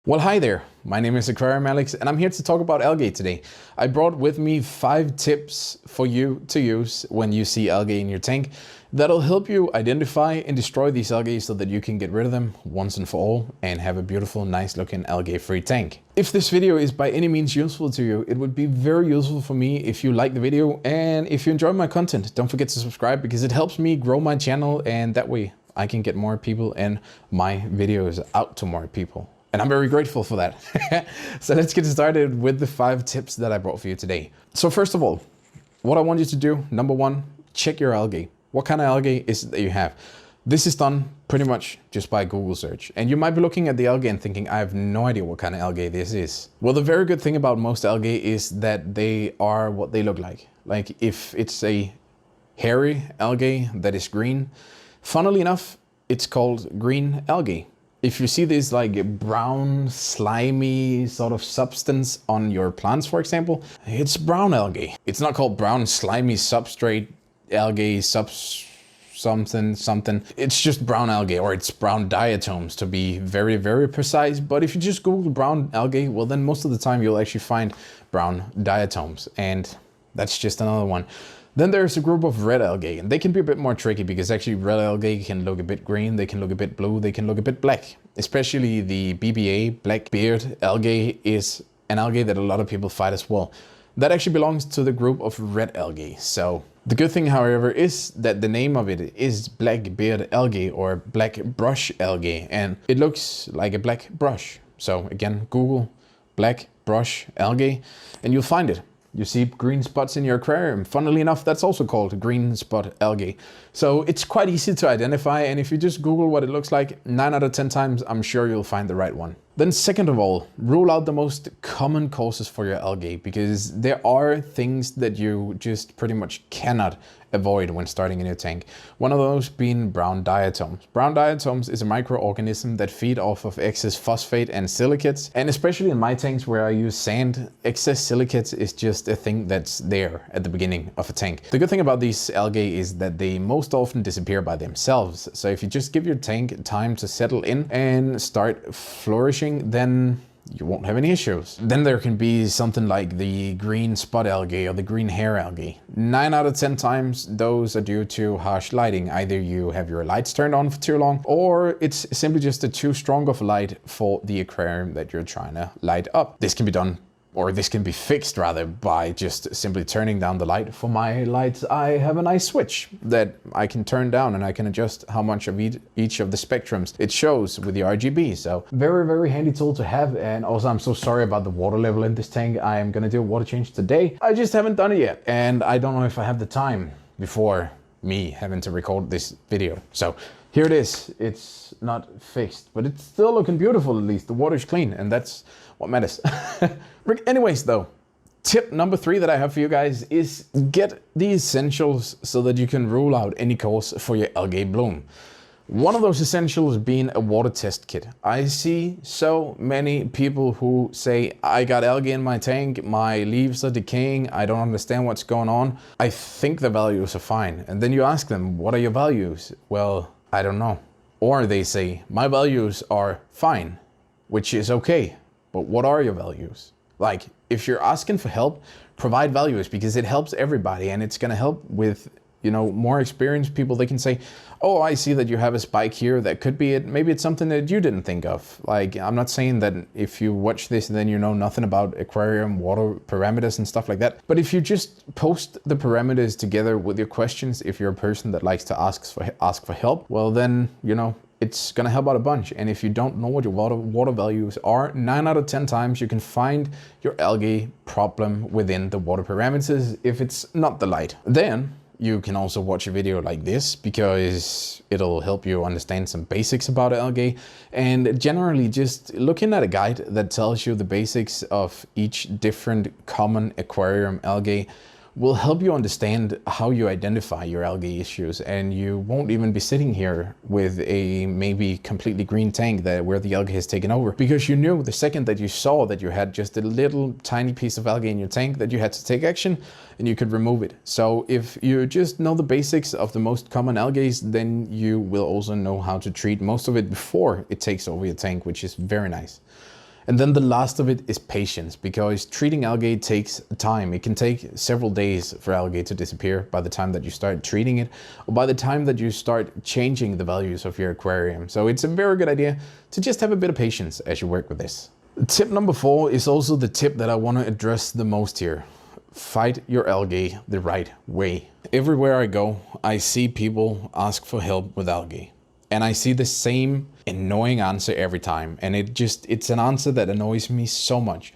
Well, hi there. My name is Aquarium Algae and I'm here to talk about algae today. I brought with me 5 tips for you to use when you see algae in your tank that'll help you identify and destroy these algae so that you can get rid of them once and for all and have a beautiful, nice looking algae-free tank. If this video is by any means useful to you, it would be very useful for me if you like the video, and if you enjoy my content, don't forget to subscribe because it helps me grow my channel and that way I can get more people and my videos out to more people. And I'm very grateful for that. So let's get started with the 5 tips that I brought for you today. So first of all, what I want you to do, number 1, check your algae. What kind of algae is it that you have? This is done pretty much just by Google search. And you might be looking at the algae and thinking, I have no idea what kind of algae this is. Well, the very good thing about most algae is that they are what they look like. Like if it's a hairy algae that is green, funnily enough, it's called green algae. If you see this like brown, slimy sort of substance on your plants, for example, it's brown algae. It's not called brown, slimy substrate algae, something. It's just brown algae, or it's brown diatoms to be very, very precise. But if you just Google brown algae, well, then most of the time you'll actually find brown diatoms. And that's just another one. Then there's a group of red algae, and they can be a bit more tricky because actually red algae can look a bit green, they can look a bit blue, they can look a bit black. Especially the BBA, black beard algae, is an algae that a lot of people fight as well. That actually belongs to the group of red algae. So the good thing, however, is that the name of it is black beard algae or black brush algae, and it looks like a black brush. So again, Google black brush algae and you'll find it. You see green spots in your aquarium. Funnily enough, that's also called green spot algae. So it's quite easy to identify, and if you just Google what it looks like, 9 out of 10 times, I'm sure you'll find the right one. Then second of all, rule out the most common causes for your algae, because there are things that you just pretty much cannot avoid when starting in your tank. One of those being brown diatoms. Brown diatoms is a microorganism that feed off of excess phosphate and silicates, and especially in my tanks where I use sand, excess silicates is just a thing that's there at the beginning of a tank. The good thing about these algae is that they most often disappear by themselves. So if you just give your tank time to settle in and start flourishing, then you won't have any issues. Then there can be something like the green spot algae or the green hair algae. 9 out of 10 times, those are due to harsh lighting. Either you have your lights turned on for too long, or it's simply just a too strong of light for the aquarium that you're trying to light up. This can be done, or this can be fixed rather, by just simply turning down the light. For my lights, I have a nice switch that I can turn down and I can adjust how much of each of the spectrums it shows with the RGB. So very, very handy tool to have. And also, I'm so sorry about the water level in this tank. I am gonna do a water change today. I just haven't done it yet. And I don't know if I have the time before me having to record this video. So here it is. It's not fixed, but it's still looking beautiful. At least the water's clean, and that's what matters. Anyways though, tip number 3 that I have for you guys is get the essentials so that you can rule out any cause for your algae bloom. One of those essentials being a water test kit. I see so many people who say, I got algae in my tank, my leaves are decaying, I don't understand what's going on. I think the values are fine. And then you ask them, what are your values? Well, I don't know. Or they say, my values are fine, which is okay. But what are your values? Like, if you're asking for help, provide values, because it helps everybody, and it's gonna help with, you know, more experienced people. They can say, oh, I see that you have a spike here. That could be it. Maybe it's something that you didn't think of. Like, I'm not saying that if you watch this, then you know nothing about aquarium water parameters and stuff like that. But if you just post the parameters together with your questions, if you're a person that likes to ask for help, well then, you know, it's gonna help out a bunch. And if you don't know what your water values are, 9 out of 10 times you can find your algae problem within the water parameters if it's not the light. Then you can also watch a video like this, because it'll help you understand some basics about algae, and generally just looking at a guide that tells you the basics of each different common aquarium algae will help you understand how you identify your algae issues, and you won't even be sitting here with a maybe completely green tank where the algae has taken over, because you knew the second that you saw that you had just a little tiny piece of algae in your tank that you had to take action and you could remove it. So if you just know the basics of the most common algae, then you will also know how to treat most of it before it takes over your tank, which is very nice. And then the last of it is patience, because treating algae takes time. It can take several days for algae to disappear by the time that you start treating it, or by the time that you start changing the values of your aquarium. So it's a very good idea to just have a bit of patience as you work with this. Tip number 4 is also the tip that I want to address the most here. Fight your algae the right way. Everywhere I go, I see people ask for help with algae. And I see the same annoying answer every time. And it's an answer that annoys me so much.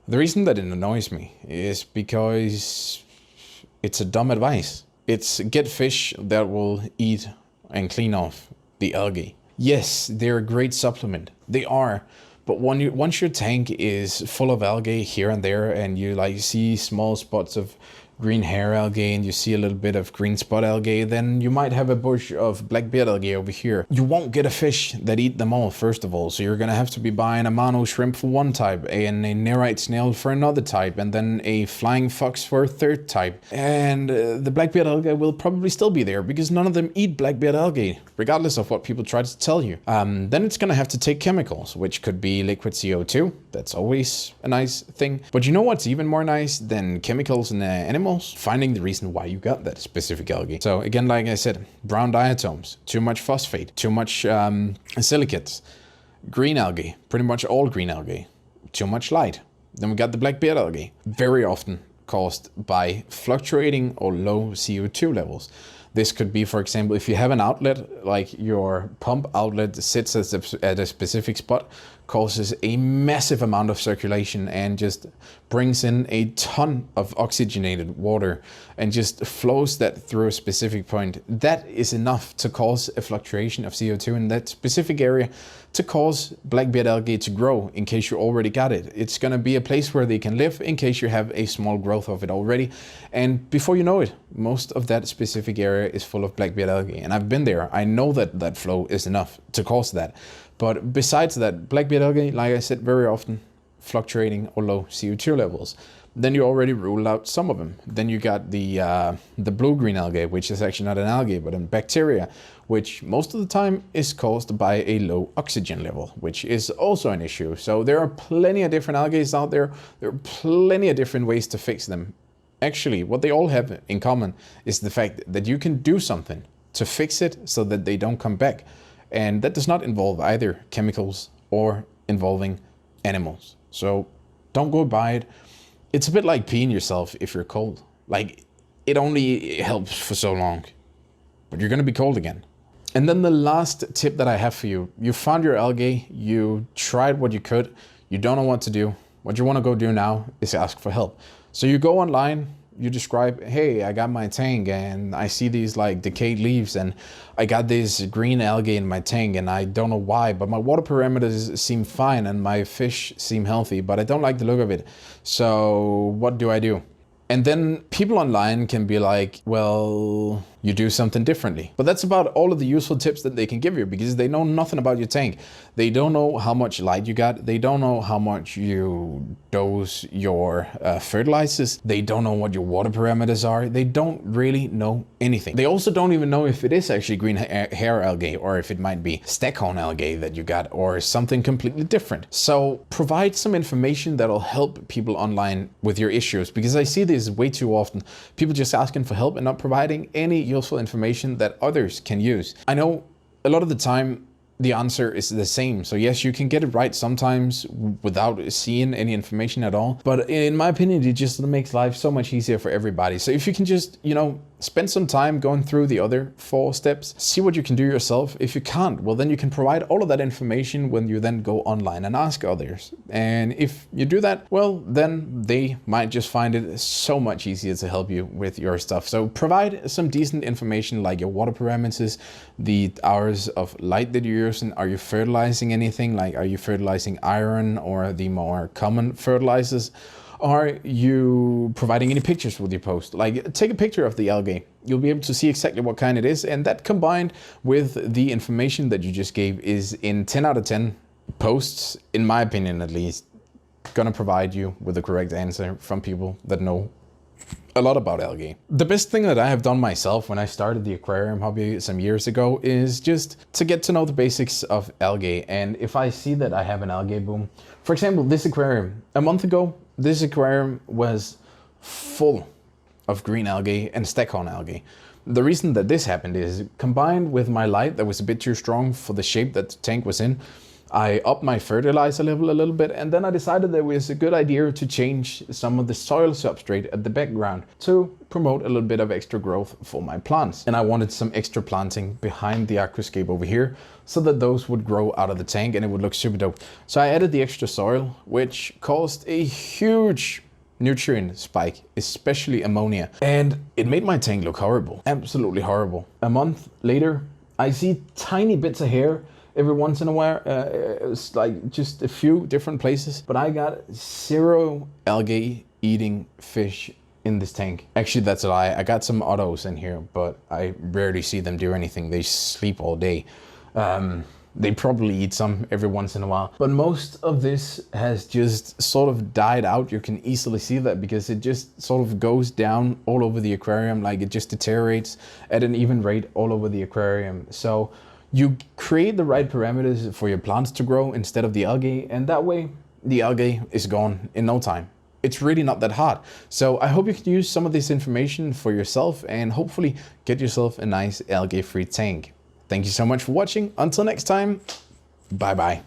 The reason that it annoys me is because it's a dumb advice. It's get fish that will eat and clean off the algae. Yes, they're a great supplement. They are. But once your tank is full of algae here and there, and you see small spots of green hair algae and you see a little bit of green spot algae, then you might have a bush of black-beard algae over here. You won't get a fish that eat them all, first of all. So you're gonna have to be buying a mono shrimp for one type, and a nerite snail for another type, and then a flying fox for a third type. And the black-beard algae will probably still be there because none of them eat black-beard algae, regardless of what people try to tell you. Then it's gonna have to take chemicals, which could be liquid CO2. That's always a nice thing. But you know what's even more nice than chemicals in animals? Finding the reason why you got that specific algae. So again, like I said, brown diatoms, too much phosphate, too much silicates, green algae, pretty much all green algae, too much light. Then we got the black-beard algae, very often caused by fluctuating or low CO2 levels. This could be, for example, if you have an outlet, like your pump outlet sits at a specific spot, causes a massive amount of circulation and just brings in a ton of oxygenated water and just flows that through a specific point. That is enough to cause a fluctuation of CO2 in that specific area to cause black-beard algae to grow in case you already got it. It's going to be a place where they can live in case you have a small growth of it already. And before you know it, most of that specific area is full of black-beard algae. And I've been there. I know that that flow is enough to cause that. But besides that, black-beard algae, like I said, very often fluctuating or low CO2 levels. Then you already ruled out some of them. Then you got the blue-green algae, which is actually not an algae, but a bacteria, which most of the time is caused by a low oxygen level, which is also an issue. So there are plenty of different algae out there. There are plenty of different ways to fix them. Actually, what they all have in common is the fact that you can do something to fix it so that they don't come back. And that does not involve either chemicals or involving animals. So don't go by it. It's a bit like peeing yourself if you're cold. Like, it only helps for so long, but you're gonna be cold again. And then the last tip that I have for you, you found your algae, you tried what you could, you don't know what to do. What you wanna go do now is ask for help. So you go online, you describe, hey, I got my tank and I see these like decayed leaves and I got this green algae in my tank and I don't know why, but my water parameters seem fine and my fish seem healthy, but I don't like the look of it. So what do I do? And then people online can be like, well, you do something differently. But that's about all of the useful tips that they can give you because they know nothing about your tank. They don't know how much light you got. They don't know how much you dose your fertilizers. They don't know what your water parameters are. They don't really know anything. They also don't even know if it is actually green hair algae or if it might be staghorn algae that you got or something completely different. So provide some information that'll help people online with your issues because I see this way too often. People just asking for help and not providing any useful information that others can use. I know a lot of the time the answer is the same. So yes, you can get it right sometimes without seeing any information at all. But in my opinion, it just makes life so much easier for everybody. So if you can just, spend some time going through the other 4 steps, see what you can do yourself. If you can't, well, then you can provide all of that information when you then go online and ask others. And if you do that, well, then they might just find it so much easier to help you with your stuff. So provide some decent information like your water parameters, the hours of light that you're using. Are you fertilizing anything? Like, are you fertilizing iron or the more common fertilizers? Are you providing any pictures with your post? Like, take a picture of the algae. You'll be able to see exactly what kind it is. And that combined with the information that you just gave is in 10 out of 10 posts, in my opinion at least, gonna provide you with the correct answer from people that know a lot about algae. The best thing that I have done myself when I started the aquarium hobby some years ago is just to get to know the basics of algae. And if I see that I have an algae boom, for example, this aquarium, a month ago, this aquarium was full of green algae and stackhorn algae. The reason that this happened is, combined with my light that was a bit too strong for the shape that the tank was in, I upped my fertilizer level a little bit, and then I decided that it was a good idea to change some of the soil substrate at the background to promote a little bit of extra growth for my plants. And I wanted some extra planting behind the aquascape over here so that those would grow out of the tank and it would look super dope. So I added the extra soil, which caused a huge nutrient spike, especially ammonia. And it made my tank look horrible, absolutely horrible. A month later, I see tiny bits of hair every once in a while. It's like just a few different places, but I got 0 algae eating fish in this tank. Actually, that's a lie. I got some autos in here, but I rarely see them do anything. They sleep all day. They probably eat some every once in a while, but most of this has just sort of died out. You can easily see that because it just sort of goes down all over the aquarium. Like, it just deteriorates at an even rate all over the aquarium. So you create the right parameters for your plants to grow instead of the algae, and that way the algae is gone in no time. It's really not that hard. So I hope you can use some of this information for yourself and hopefully get yourself a nice algae-free tank. Thank you so much for watching. Until next time, bye bye.